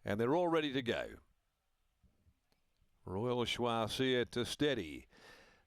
And they're all ready to go. Royal Choiseul to steady.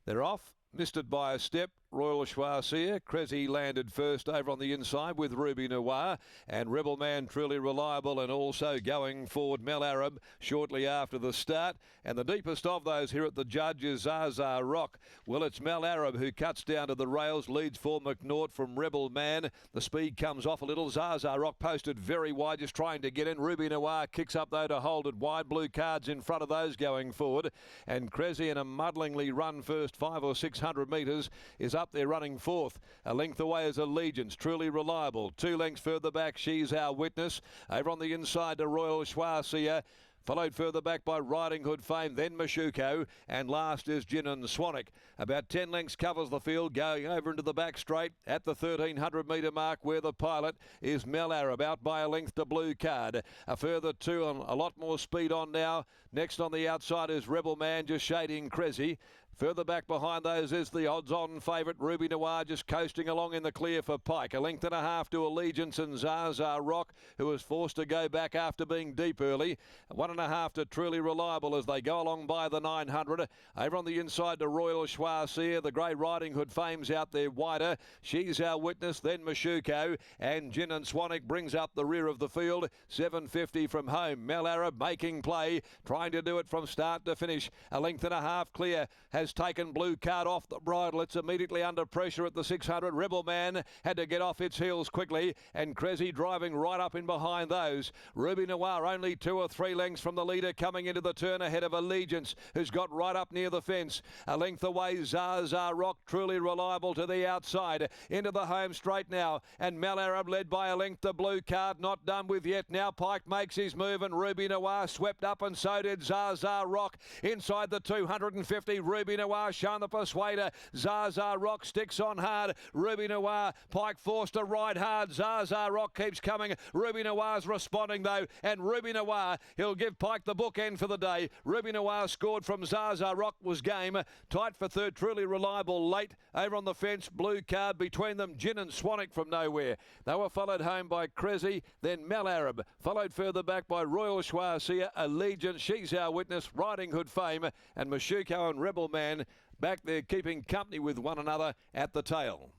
They're off. Missed it by a step. Royal Choiseul. Cressy landed first over on the inside with Ruby Noir. And Rebel Man Truly Reliable, and also going forward Mel Arab shortly after the start. And the deepest of those here at the judge is Zaza Rock. Well, it's Mel Arab who cuts down to the rails, leads for McNaught from Rebel Man. The speed comes off a little. Zaza Rock posted very wide, just trying to get in. Ruby Noir kicks up though to hold it wide. Blue cards in front of those going forward. And Cressy in a muddlingly run first 500 or 600 metres is up there running fourth. A length away is Allegiance, Truly Reliable. 2 lengths further back, She's Our Witness. Over on the inside to Royal Choiseul. Followed further back by Riding Hood Fame, then Mashuko, and last is Gin and Swanwick. About 10 lengths covers the field, going over into the back straight at the 1,300 metre mark, where the pilot is Mel Arab, out by a length to Blue Card. A further 2 and a lot more speed on now. Next on the outside is Rebel Man, just shading Cressy. Further back behind those is the odds-on favourite Ruby Noir, just coasting along in the clear for Pike. A length and a half to Allegiance and Zaza Rock, who was forced to go back after being deep early. 1.5 to Truly Reliable as they go along by the 900. Over on the inside to Royal Choiseul. The grey Riding Hood Fame's out there wider. She's Our Witness, then Mashuko. And Gin and Swanwick brings up the rear of the field. 750 from home. Mel Arab making play, trying to do it from start to finish. A length and a half clear. Has taken Blue Card off the bridle. It's immediately under pressure at the 600. Rebel Man had to get off its heels quickly, and Cressy driving right up in behind those. Ruby Noir only 2 or 3 lengths from the leader, coming into the turn ahead of Allegiance, who's got right up near the fence. A length away, Zaza Rock, Truly Reliable to the outside. Into the home straight now, and Mel Arab led by a length to Blue Card, not done with yet. Now Pike makes his move, and Ruby Noir swept up, and so did Zaza Rock. Inside the 250, Ruby Noir shown the persuader. Zaza Rock sticks on hard. Ruby Noir, Pike forced to ride hard. Zaza Rock keeps coming. Ruby Noir's responding though, and Ruby Noir, he'll give Pike the bookend for the day. Ruby Noir scored from Zaza Rock, was game. Tight for third, Truly Reliable late. Over on the fence, Blue Card between them, Gin and Swanwick from nowhere. They were followed home by Cressy, then Mel Arab. Followed further back by Royal Choiseul, Allegiance, She's Our Witness, Riding Hood Fame, and Mashuko and Rebel Man back there keeping company with one another at the tail.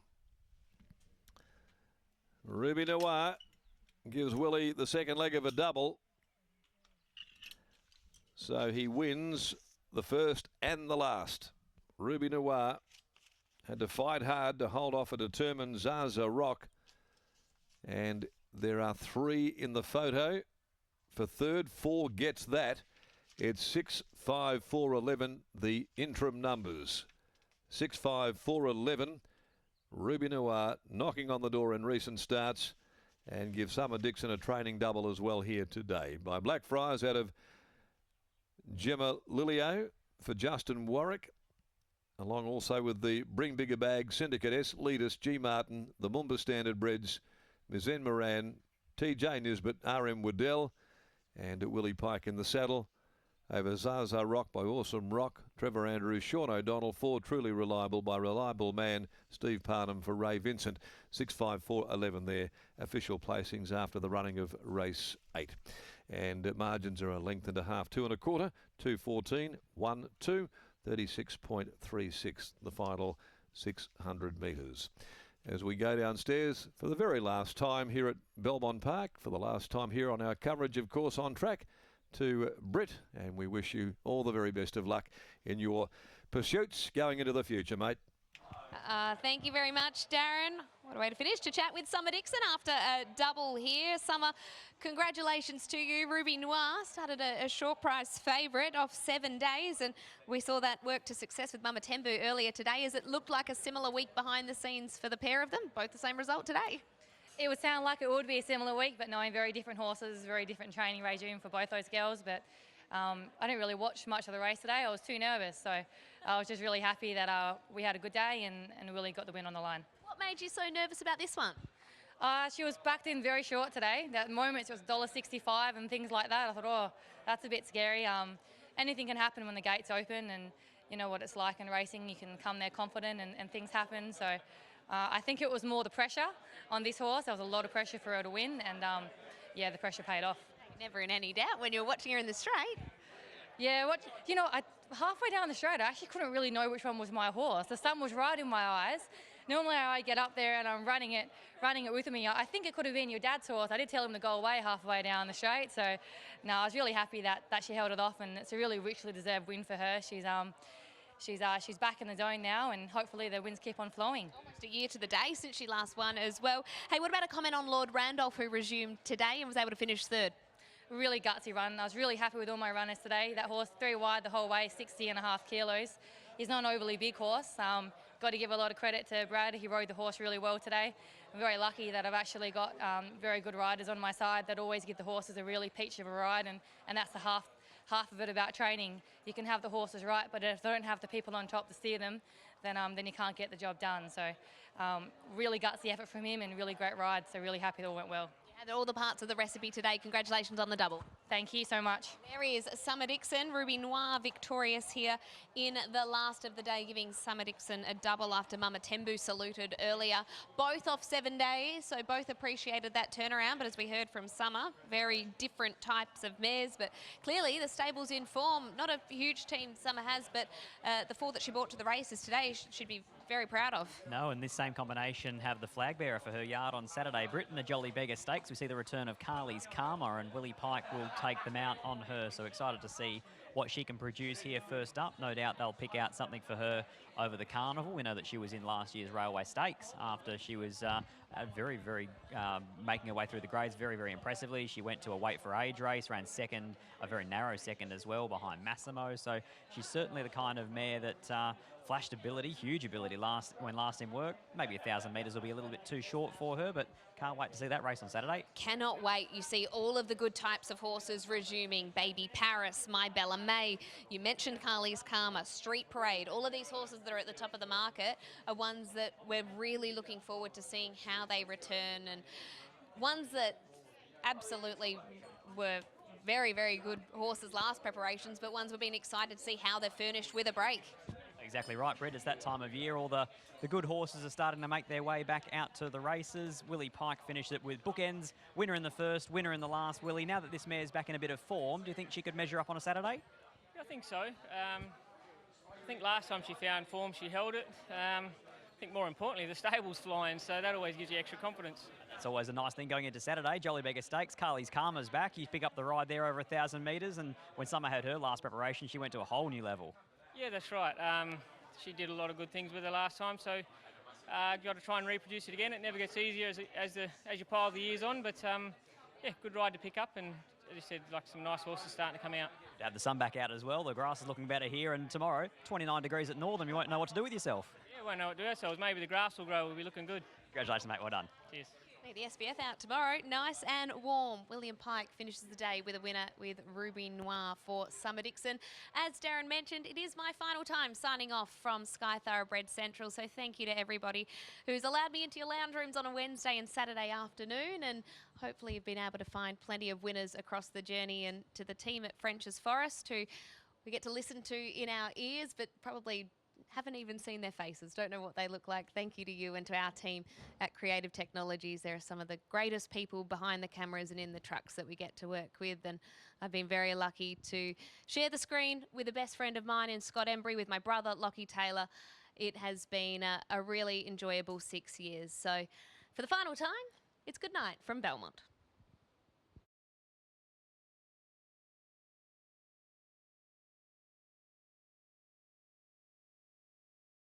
Ruby Noir gives Willie the second leg of a double. So he wins the first and the last. Ruby Noir had to fight hard to hold off a determined Zaza Rock. And there are 3 in the photo. For third, 4 gets that. It's 6, 5, 4, 11, the interim numbers. 6, 5, 4, 11. Ruby Noir knocking on the door in recent starts, and give Summer Dixon a training double as well here today. By Blackfriars out of Gemma Lilio for Justin Warwick, along also with the Bring Bigger Bag Syndicate S, Leaders, G Martin, the Moomba Standard Breds, Mizen Moran, TJ Nisbet, RM Waddell, and Willie Pike in the saddle. Over Zaza Rock by Awesome Rock, Trevor Andrews, Sean O'Donnell, 4 Truly Reliable by Reliable Man, Steve Parnham for Ray Vincent. 6, 5, 4, 11 there. Official placings after the running of race 8. And margins are a length and a half, 2 1/4, 2:14, 1 2, 36.36, the final 600 metres. As we go downstairs for the very last time here at Belmont Park, for the last time here on our coverage, of course, on track, to Britt, and we wish you all the very best of luck in your pursuits going into the future, mate. Thank you very much, Darren. What a way to finish, to chat with Summer Dixon after a double here. Summer, congratulations to you. Ruby Noir started a short price favourite off 7 days, and we saw that work to success with Mama Tembu earlier today. As it looked like a similar week behind the scenes for the pair of them, both the same result today. It would sound like it would be a similar week, but knowing very different horses, very different training regime for both those girls. But I didn't really watch much of the race today. I was too nervous. So I was just really happy that we had a good day and really got the win on the line. What made you so nervous about this one? She was backed in very short today. At moments it was $1.65 and things like that. I thought, oh, that's a bit scary. Anything can happen when the gates open, and you know what it's like in racing. You can come there confident and things happen. So I think it was more the pressure on this horse. There was a lot of pressure for her to win, and yeah, the pressure paid off. Never in any doubt when you're watching her in the straight. Yeah, halfway down the straight, I actually couldn't really know which one was my horse. The sun was right in my eyes. Normally I get up there and I'm running it with me. I think it could have been your dad's horse. I did tell him to go away halfway down the straight. So, no, I was really happy that she held it off, and it's a really richly deserved win for her. She's back in the zone now, and hopefully the wins keep on flowing. Almost a year to the day since she last won as well. Hey, what about a comment on Lord Randolph, who resumed today and was able to finish third? Really gutsy run. I was really happy with all my runners today. That horse, 3 wide the whole way, 60.5 kilos. He's not an overly big horse. Got to give a lot of credit to Brad. He rode the horse really well today. I'm very lucky that I've actually got very good riders on my side that always give the horses a really peach of a ride, and that's the half of it about training. You can have the horses right, but if they don't have the people on top to steer them, then you can't get the job done. So really gutsy effort from him and really great ride. So really happy it all went well. Yeah, all the parts of the recipe today. Congratulations on the double. Thank you so much. There is Summer Dixon, Ruby Noir victorious here in the last of the day, giving Summer Dixon a double after Mama Tembu saluted earlier. Both off 7 days, so both appreciated that turnaround. But as we heard from Summer, very different types of mares. But clearly the stable's in form. Not a huge team Summer has, but the 4 that she brought to the races today should be very proud of. No, and this same combination have the flag bearer for her yard on Saturday. Britain, the Jolly Beggar Stakes. We see the return of Carly's Karma, and Willie Pike will take them out on her. So excited to see what she can produce here first up. No doubt they'll pick out something for her over the carnival. We know that she was in last year's Railway Stakes after she was very making her way through the grades very impressively. She went to a weight for age race, ran second, a very narrow second as well behind Massimo. So she's certainly the kind of mare that flashed ability, huge ability when last in work. Maybe 1,000 metres will be a little bit too short for her, but can't wait to see that race on Saturday. Cannot wait. You see all of the good types of horses resuming. Baby Paris, My Bella May. You mentioned Carly's Karma, Street Parade. All of these horses that are at the top of the market are ones that we're really looking forward to seeing how they return, and ones that absolutely were very good horses last preparations, but ones we've been excited to see how they're furnished with a break. Exactly right, Brett. It's that time of year. All the good horses are starting to make their way back out to the races. Willie Pike finished it with bookends. Winner in the first, winner in the last. Willie, now that this mare's back in a bit of form, do you think she could measure up on a Saturday? Yeah, I think so. I think last time she found form, she held it. I think more importantly, the stable's flying, so that always gives you extra confidence. It's always a nice thing going into Saturday. Jolly Beggar Stakes, Carly's Karma's back. You pick up the ride there over 1,000 metres, and when Summer had her last preparation, she went to a whole new level. Yeah, that's right. She did a lot of good things with her last time, so got to try and reproduce it again. It never gets easier as you pile the years on, but yeah, good ride to pick up, and as you said, like some nice horses starting to come out. To have the sun back out as well. The grass is looking better here, and tomorrow, 29 degrees at Northern. You won't know what to do with yourself. Yeah, we won't know what to do ourselves. Maybe the grass will grow. We'll be looking good. Congratulations, mate. Well done. Cheers. The SBF out tomorrow, nice and warm. William Pike finishes the day with a winner with Ruby Noir for Summer Dixon. As Darren mentioned, it is my final time signing off from Sky Thoroughbred Central, so thank you to everybody who's allowed me into your lounge rooms on a Wednesday and Saturday afternoon, and hopefully you've been able to find plenty of winners across the journey, and to the team at French's Forest who we get to listen to in our ears, but probably haven't even seen their faces, don't know what they look like. Thank you to you and to our team at Creative Technologies. They're some of the greatest people behind the cameras and in the trucks that we get to work with, and I've been very lucky to share the screen with a best friend of mine in Scott Embry, with my brother Lockie Taylor. It has been a really enjoyable 6 years. So for the final time, it's good night from Belmont.